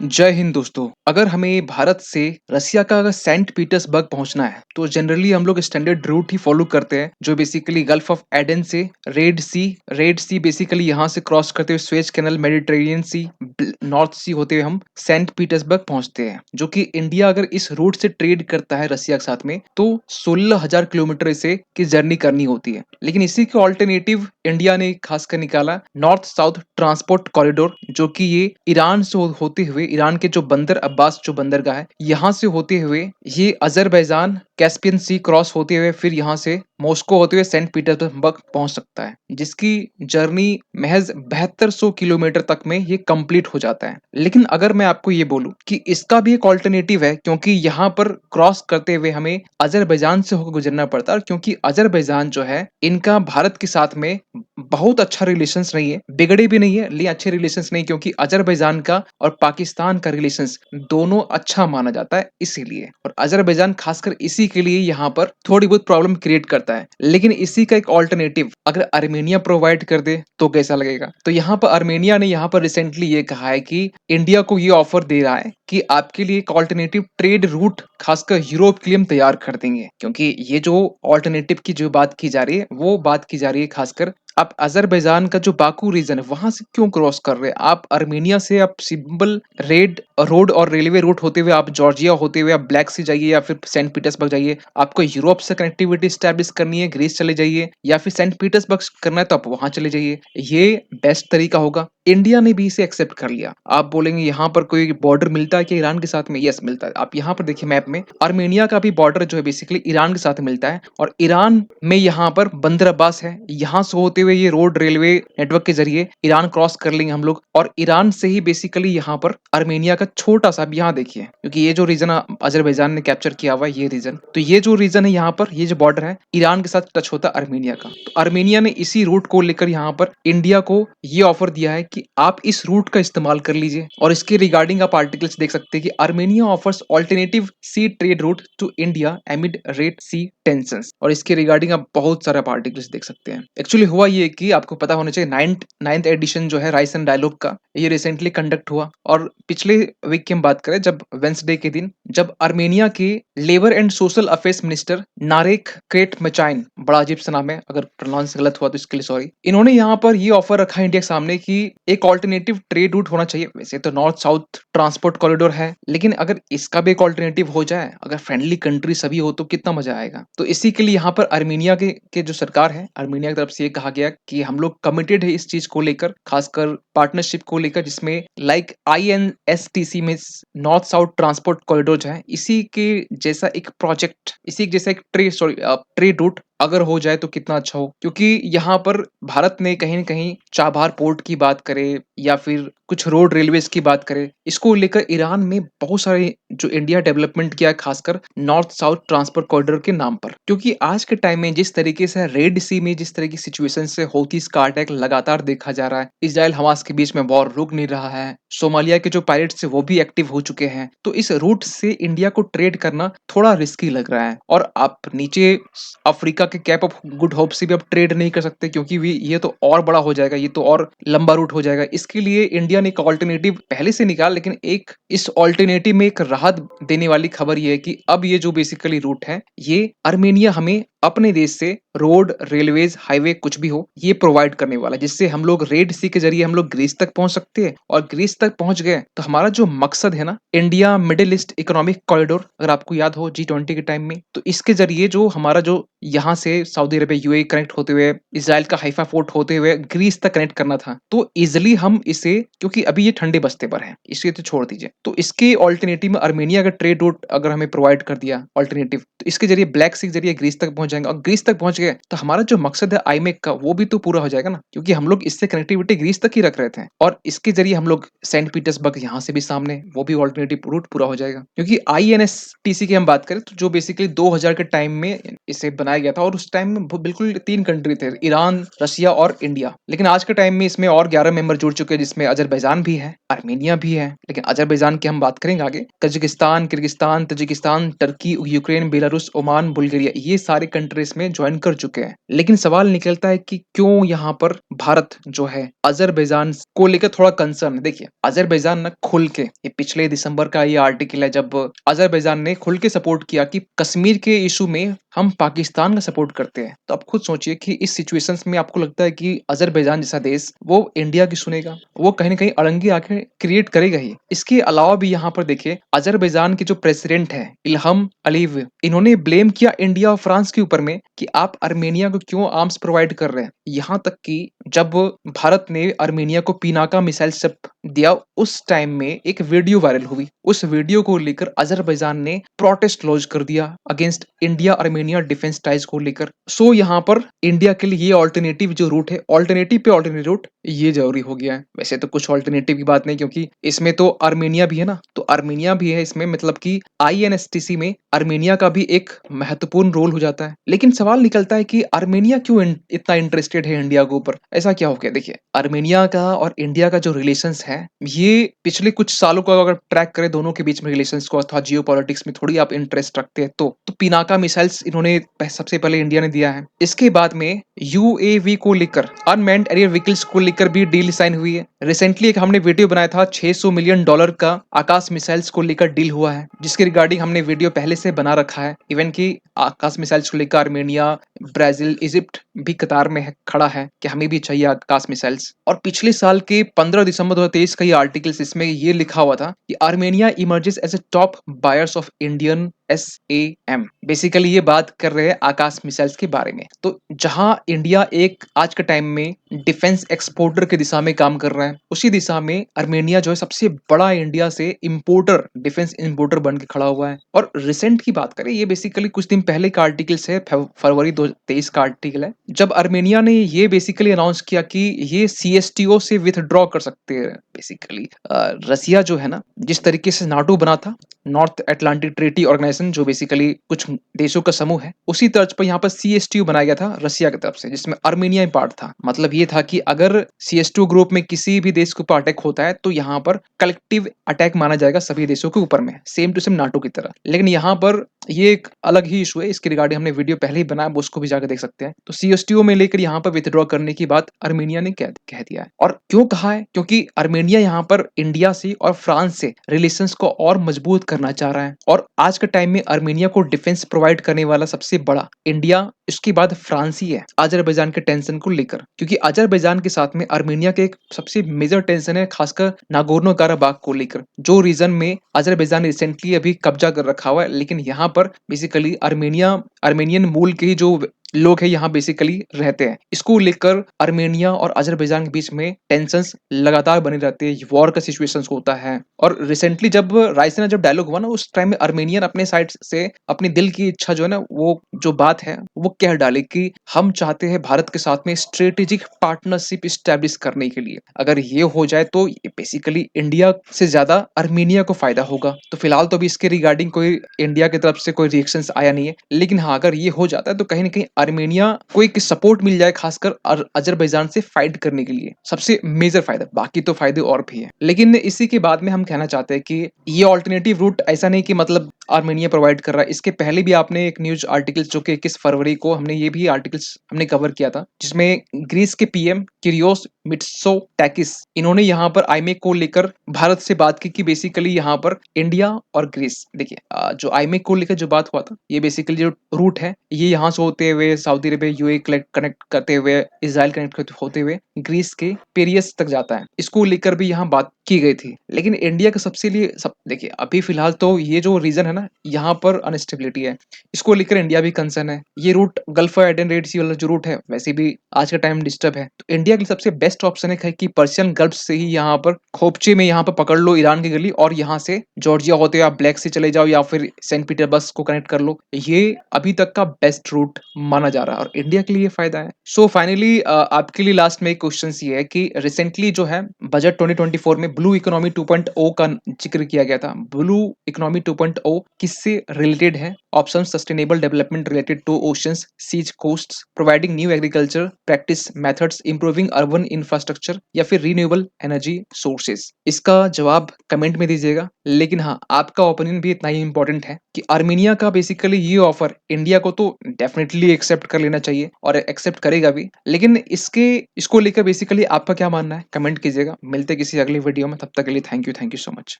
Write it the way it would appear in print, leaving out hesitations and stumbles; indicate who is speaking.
Speaker 1: जय हिंद दोस्तों। अगर हमें भारत से रसिया का अगर सेंट पीटर्सबर्ग पहुंचना है तो जनरली हम लोग स्टैंडर्ड रूट ही फॉलो करते हैं जो बेसिकली गल्फ ऑफ एडन से रेड सी बेसिकली यहाँ से क्रॉस करते हुए स्वेज कैनल मेडिटेरेनियन सी नॉर्थ सी होते हुए हम सेंट पीटर्सबर्ग पहुंचते हैं, जो कि इंडिया अगर इस रूट से ट्रेड करता है रसिया के साथ में तो 16,000 किलोमीटर इसे की जर्नी करनी होती है। लेकिन इसी के ऑल्टरनेटिव इंडिया ने खासकर निकाला नॉर्थ साउथ ट्रांसपोर्ट कॉरिडोर, जो कि ये ईरान से होते हुए ईरान के जो बंदर अब्बास जो बंदरगाह है यहाँ से होते हुए ये अजरबैजान कैस्पियन सी क्रॉस होते हुए फिर यहाँ से मॉस्को होते हुए सेंट पीटर्सबर्ग पहुंच सकता है, जिसकी जर्नी महज 7200 किलोमीटर तक में ये कंप्लीट हो जाता है। लेकिन अगर मैं आपको ये बोलूं कि इसका भी एक ऑल्टरनेटिव है, क्योंकि यहाँ पर क्रॉस करते हुए हमें अजरबैजान से होकर गुजरना पड़ता है, क्योंकि अजरबैजान जो है इनका भारत के साथ में बहुत अच्छा रिलेशंस नहीं है, बिगड़े भी नहीं है लेकिन अच्छे रिलेशंस नहीं, क्योंकि अजरबैजान का और पाकिस्तान का रिलेशंस दोनों अच्छा माना जाता है इसीलिए, और अजरबैजान खासकर इसी के लिए यहाँ पर थोड़ी बहुत प्रॉब्लम क्रिएट करता है। लेकिन इसी का एक ऑल्टरनेटिव अगर आर्मेनिया प्रोवाइड कर दे तो कैसा लगेगा। तो यहाँ पर आर्मेनिया ने यहाँ पर रिसेंटली ये कहा है कि इंडिया को ये ऑफर दे रहा है कि आपके लिए एक ऑल्टरनेटिव ट्रेड रूट खासकर यूरोप के लिए हम तैयार कर देंगे, क्योंकि ये जो ऑल्टरनेटिव की जो बात की जा रही है वो बात की जा रही है खासकर आप अजरबैजान का जो बाकू रीजन है वहां से क्यों क्रॉस कर रहे हैं। आप आर्मेनिया से आप सिंपल रेड रोड और रेलवे रूट होते हुए आप जॉर्जिया होते हुए आप ब्लैक सी जाइए या फिर सेंट पीटर्सबर्ग जाइए। आपको यूरोप से कनेक्टिविटी स्टैब्लिश करनी है, ग्रीस चले जाइए, या फिर सेंट पीटर्सबर्ग करना है तो आप वहां चले जाइए। ये बेस्ट तरीका होगा। इंडिया ने भी इसे एक्सेप्ट कर लिया। आप बोलेंगे यहाँ पर कोई बॉर्डर मिलता है कि ईरान के साथ में? यस मिलता है। आप यहाँ पर देखिए मैप में आर्मेनिया का भी बॉर्डर जो है बेसिकली ईरान के साथ मिलता है, और ईरान में यहाँ पर बंदर अब्बास है, यहाँ से होते हुए ये रोड रेलवे नेटवर्क के जरिए ईरान क्रॉस कर लेंगे हम लोग, और ईरान से ही बेसिकली यहाँ पर आर्मेनिया का छोटा सा, यहाँ देखिए क्योंकि ये जो रीजन अजरबैजान ने कैप्चर किया हुआ है ये रीजन, तो ये जो रीजन है यहाँ पर ये जो बॉर्डर है ईरान के साथ टच होता है आर्मेनिया का। तो आर्मेनिया ने इसी रूट को लेकर यहाँ पर इंडिया को ये ऑफर दिया है कि आप इस रूट का इस्तेमाल कर लीजिए, और इसके रिगार्डिंग आप आर्टिकल्स देख सकते हैं कि Armenia offers alternative sea trade route to India amid Red Sea tensions, और इसके रिगार्डिंग आप बहुत सारे आर्टिकल्स देख सकते हैं। एक्चुअली हुआ ये कि आपको पता होना चाहिए नाइन्थ एडिशन जो है राइस एंड डायलॉग का ये रिसेंटली कंडक्ट हुआ, और पिछले वीक की हम बात करें जब वेंसडे के दिन जब आर्मेनिया के labour and social affairs minister Narek Mkrtchyan, बड़ा अजीब सा नाम है, अगर प्रोनाउंस गलत हुआ तो इसके लिए सॉरी, इन्होंने यहाँ पर ये ऑफर रखा इंडिया के सामने कि एक ऑल्टरनेटिव ट्रेड रूट होना चाहिए। वैसे तो नॉर्थ साउथ ट्रांसपोर्ट कॉरिडोर है, लेकिन अगर इसका भी एक ऑल्टरनेटिव हो जाए, अगर फ्रेंडली कंट्री सभी हो तो कितना मजा आएगा। तो इसी के लिए यहाँ पर आर्मेनिया के जो सरकार है, आर्मेनिया की तरफ से ये कहा गया कि हम लोग कमिटेड है इस चीज को लेकर, खासकर पार्टनरशिप को लेकर, जिसमें लाइक INSTC में नॉर्थ साउथ ट्रांसपोर्ट कॉरिडोर जो है इसी के जैसा एक प्रोजेक्ट, इसी के जैसा एक ट्रेड रूट अगर हो जाए तो कितना अच्छा हो। क्योंकि यहाँ पर भारत ने कहीं न कहीं चाबहार पोर्ट की बात करे या फिर कुछ रोड रेलवेज की बात करे, इसको लेकर ईरान में बहुत सारे जो इंडिया डेवलपमेंट किया है खासकर नॉर्थ साउथ ट्रांसपोर्ट कॉरिडोर के नाम पर। क्योंकि आज के टाइम में जिस तरीके से रेड सी में जिस तरह की सिचुएशन से हौथीज का अटैक लगातार देखा जा रहा है, इजराइल हमास के बीच में वॉर रुक नहीं रहा है, सोमालिया के जो पायरेट्स है वो भी एक्टिव हो चुके हैं, तो इस रूट से इंडिया को ट्रेड करना थोड़ा रिस्की लग रहा है। और आप नीचे अफ्रीका के कैप ऑफ गुड होप से भी आप ट्रेड नहीं कर सकते, क्योंकि ये तो और बड़ा हो जाएगा, ये तो और लंबा रूट हो जाएगा। इसके लिए इंडिया ने एक ऑल्टरनेटिव पहले से निकाला, लेकिन एक इस ऑल्टरनेटिव में एक राहत देने वाली खबर ये है कि अब ये जो बेसिकली रूट है ये आर्मेनिया हमें अपने देश से रोड रेलवेज हाईवे कुछ भी हो ये प्रोवाइड करने वाला है, जिससे हम लोग रेड सी के जरिए हम लोग ग्रीस तक पहुंच सकते हैं, और ग्रीस तक पहुंच गए तो हमारा जो मकसद है ना India middle east economic corridor, अगर आपको याद हो G20 के टाइम में, तो इसके जरिए जो हमारा जो यहाँ से सऊदी अरबिया यूएई कनेक्ट होते हुए इसराइल का हाइफा पोर्ट होते हुए ग्रीस तक कनेक्ट करना था, तो इजिली हम इसे, क्योंकि अभी ये ठंडे बस्ते पर है इसलिए तो छोड़ दीजिए, तो इसके ऑल्टरनेटिव में आर्मेनिया का ट्रेड रूट अगर हमें प्रोवाइड कर दिया ऑल्टरनेटिव, तो इसके जरिए ब्लैक सी के जरिए ग्रीस तक पहुंच जाएंगे, और ग्रीस तक पहुंच गए तो हमारा जो मकसद है आईमेक का वो भी तो पूरा हो जाएगा ना, क्योंकि हम लोग इससे कनेक्टिविटी ग्रीस तक ही रख रहे थे, और इसके जरिए हम लोग सेंट पीटर्सबर्ग यहाँ से भी सामने वो भी ऑल्टरनेटिव रूट पूरा हो जाएगा। क्योंकि INSTC की हम बात करें तो जो बेसिकली 2000 के टाइम में इसे बनाया गया था, और उस टाइम में बिल्कुल 3 कंट्री थे, ईरान, रशिया और इंडिया। लेकिन आज के टाइम में इसमें और 11 मेंबर जुड़ चुके हैं, जिसमें अजरबैजान भी है, आर्मेनिया भी है, लेकिन अजरबैजान की हम बात करेंगे आगे, Kazakhstan, Kyrgyzstan, Tajikistan, Turkey, Ukraine, Belarus, Oman, Bulgaria, ये सारे कंट्रीज में ज्वाइन कर चुके हैं। लेकिन सवाल निकलता है कि क्यों यहाँ पर भारत जो है अजरबैजान को लेकर थोड़ा कंसर्न है। देखिए, अजरबैजान ना खुल के, ये पिछले दिसंबर का ये आर्टिकल है जब अजरबैजान ने खुल के सपोर्ट किया कि कश्मीर के इशू में हम पाकिस्तान का सपोर्ट करते हैं। तो आप खुद सोचिए कि इस सिचुएशंस में आपको लगता है कि अजरबैजान जैसा देश वो इंडिया की सुनेगा? वो कहीं ना कहीं अड़ंगी आंखें क्रिएट करेगा ही। इसके अलावा भी यहाँ पर देखिए, अजरबैजान के जो प्रेसिडेंट है इल्हम अलीव, इन्होंने ब्लेम किया इंडिया और फ्रांस के ऊपर में कि आप आर्मेनिया को क्यों आर्म्स प्रोवाइड कर रहे हैं। यहाँ तक कि जब भारत ने आर्मेनिया को पिनाका मिसाइल सब दिया, उस टाइम में एक वीडियो वायरल हुई। उस वीडियो को लेकर अजरबैजान ने प्रोटेस्ट लॉन्च कर दिया against India Armenia defence ties को लेकर। सो यहाँ पर इंडिया के लिए ये ऑल्टरनेटिव जो रूट है, ऑल्टरनेटिव पे ऑल्टरनेटिव रूट ये जरूरी हो गया है। वैसे तो कुछ ऑल्टरनेटिव की बात नहीं, क्योंकि इसमें तो आर्मेनिया भी है ना, तो आर्मेनिया भी है इसमें, मतलब कि आईएनएसटीसी में आर्मेनिया का भी एक महत्वपूर्ण रोल हो जाता है। लेकिन सवाल निकलता है कि आर्मेनिया क्यों इतना इंटरेस्टेड है इंडिया के ऊपर? ऐसा क्या हो गया? देखिए, आर्मेनिया का और इंडिया का जो रिलेशंस है, ये पिछले कुछ सालों को अगर ट्रैक करें दोनों के बीच में रिलेशंस को, अथवा जियो पॉलिटिक्स में थोड़ी आप इंटरेस्ट रखते हैं तो पिनाका मिसाइल्स इन्होंने सबसे पहले इंडिया ने दिया है। इसके बाद में यूएवी को लेकर, अनमैन्ड एरियल व्हीकल्स को लेकर भी डील साइन हुई है। रिसेंटली एक हमने वीडियो बनाया था, $600 मिलियन का आकाश मिसाइल्स को लेकर डील हुआ है, जिसके रिगार्डिंग हमने वीडियो पहले से बना रखा है। इवन की आकाश मिसाइल्स को लेकर आर्मेनिया, ब्राजील, इजिप्ट भी कतार में खड़ा है कि हमें भी चाहिए आकाश मिसाइल्स। और पिछले साल के 15 दिसंबर 2023 का ये आर्टिकल्स, इसमें ये लिखा हुआ था कि Armenia emerges as a top buyers of Indian SAM। Basically ये बात कर रहे हैं आकाश मिसाइल्स के बारे में। तो जहां इंडिया एक आज के टाइम में डिफेंस एक्सपोर्टर की दिशा में काम कर रहा है, उसी दिशा में आर्मेनिया जो है सबसे बड़ा इंडिया से इंपोर्टर, डिफेंस इंपोर्टर बन के खड़ा हुआ है। और रिसेंट की बात करें, ये बेसिकली कुछ दिन पहले का आर्टिकल्स है, फरवरी 2023 का आर्टिकल है, जब आर्मेनिया ने ये बेसिकली अनाउंस किया कि ये CSTO से विथड्रॉ कर सकते हैं। बेसिकली रसिया जो है ना, जिस तरीके से नाटो बना था, नॉर्थ अटलांटिक ट्रीटी ऑर्गेनाइजेशन, जो बेसिकली कुछ देशों का समूह है, उसी तर्ज पर यहाँ पर CSTO बनाया गया था रसिया की तरफ से, जिसमें आर्मेनिया पार्ट था। मतलब ये था कि अगर CSTO ग्रुप में किसी भी देश के ऊपर अटैक होता है तो यहाँ पर कलेक्टिव अटैक माना जाएगा सभी देशों के ऊपर में, सेम टू सेम नाटो की तरह। लेकिन यहाँ पर ये एक अलग ही इशू है, इसके रिगार्डिंग हमने वीडियो पहले ही बनाया, उसको भी जाकर देख सकते हैं। तो CSTO में लेकर यहाँ पर विथड्रॉ करने की बात आर्मेनिया ने कह दिया है। और क्यों कहा है? क्योंकि आर्मेनिया यहाँ पर इंडिया से और फ्रांस से रिलेशंस को और मजबूत करना चाह रहा है। और आज के टाइम में आर्मेनिया को डिफेंस प्रोवाइड करने वाला सबसे बड़ा इंडिया, इसके बाद फ्रांस ही है, अजरबैजान के टेंशन को लेकर। क्योंकि अजरबैजान के साथ में आर्मेनिया के एक सबसे मेजर टेंशन है, खासकर नागोर्नो काराबाख को लेकर, जो रीजन में अजरबैजान रिसेंटली अभी कब्जा कर रखा हुआ है। लेकिन यहाँ पर बेसिकली आर्मेनियन मूल के ही जो लोग हैं यहाँ बेसिकली रहते हैं। इसको लेकर आर्मेनिया और अजरबैजान के बीच में टेंशंस लगातार बने रहते हैं, वॉर का सिचुएशंस होता है। और रिसेंटली जब राइसिना जब डायलॉग हुआ ना, उस टाइम में आर्मेनियन अपने साइड से अपनी दिल की इच्छा जो है ना, वो जो बात है वो कह डाले कि हम चाहते हैं भारत के साथ में स्ट्रेटेजिक पार्टनरशिप स्टैब्लिश करने के लिए। अगर ये हो जाए तो बेसिकली इंडिया से ज्यादा आर्मेनिया को फायदा होगा। तो फिलहाल तो अभी इसके रिगार्डिंग कोई इंडिया की तरफ से कोई रिएक्शंस आया नहीं है। लेकिन हाँ, अगर ये हो जाता है तो कहीं ना कहीं आर्मेनिया को एक सपोर्ट मिल जाए, खासकर अजरबैजान से फाइट करने के लिए, सबसे मेजर फायदा। बाकी तो फायदे और भी है। लेकिन इसी के बाद में हम कहना चाहते हैं कि ये ऑल्टरनेटिव रूट ऐसा नहीं कि मतलब आर्मेनिया प्रोवाइड कर रहा है। इसके पहले भी आपने एक न्यूज आर्टिकल जो कि 21 फरवरी को हमने ये भी आर्टिकल्स हमने कवर किया था, जिसमें ग्रीस के PM किरियोस मिट्सोटैकिस, इन्होंने यहाँ पर आईमेक को लेकर भारत से बात की कि बेसिकली यहाँ पर इंडिया और ग्रीस, देखिए जो आईमेक को लेकर जो बात हुआ था, ये बेसिकली जो रूट है ये यहाँ से होते हुए सऊदी अरेबिया, UAE कनेक्ट करते हुए, इजराइल कनेक्ट होते हुए ग्रीस के पेरियस तक जाता है। इसको लेकर भी यहाँ बात की गई थी। लेकिन इंडिया का सबसे लिए देखिए, अभी फिलहाल तो ये जो रीजन है ना, यहाँ पर अनस्टेबिलिटी है, इसको लेकर इंडिया भी कंसर्न है। ये रूट गल्फ एंड रेड सी वाला जो रूट है, वैसे भी आज का टाइम डिस्टर्ब है। तो इंडिया के लिए सबसे बेस्ट ऑप्शन है कि पर्शियन गल्फ से ही यहाँ पर खोपचे में यहाँ पर पकड़ लो ईरान की गली, और यहाँ से जॉर्जिया होते हुए आप ब्लैक से चले जाओ या फिर सेंट पीटर्सबर्ग को कनेक्ट कर लो। ये अभी तक का बेस्ट रूट माना जा रहा है और इंडिया के लिए फायदा है। सो फाइनली आपके लिए लास्ट में एक क्वेश्चन ये है कि रिसेंटली जो है बजट 2024 में ब्लू इकोनॉमी 2.0 का जिक्र किया गया था। ब्लू इकोनॉमी 2.0 किससे रिलेटेड है option sustainable development related to oceans, seas coasts, providing new agriculture practice methods, improving urban infrastructure या फिर रीन्यूएबल एनर्जी सोर्सेज। इसका जवाब कमेंट में दीजिएगा। लेकिन हाँ, आपका ओपिनियन भी इतना ही इंपॉर्टेंट है कि आर्मेनिया का बेसिकली ये ऑफर इंडिया को तो डेफिनेटली एक्सेप्ट कर लेना चाहिए और एक्सेप्ट करेगा भी। लेकिन इसको लेकर बेसिकली आपका क्या मानना है, कमेंट कीजिएगा। मिलते हैं किसी अगली वीडियो में, तब तक के लिए थैंक यू सो मच।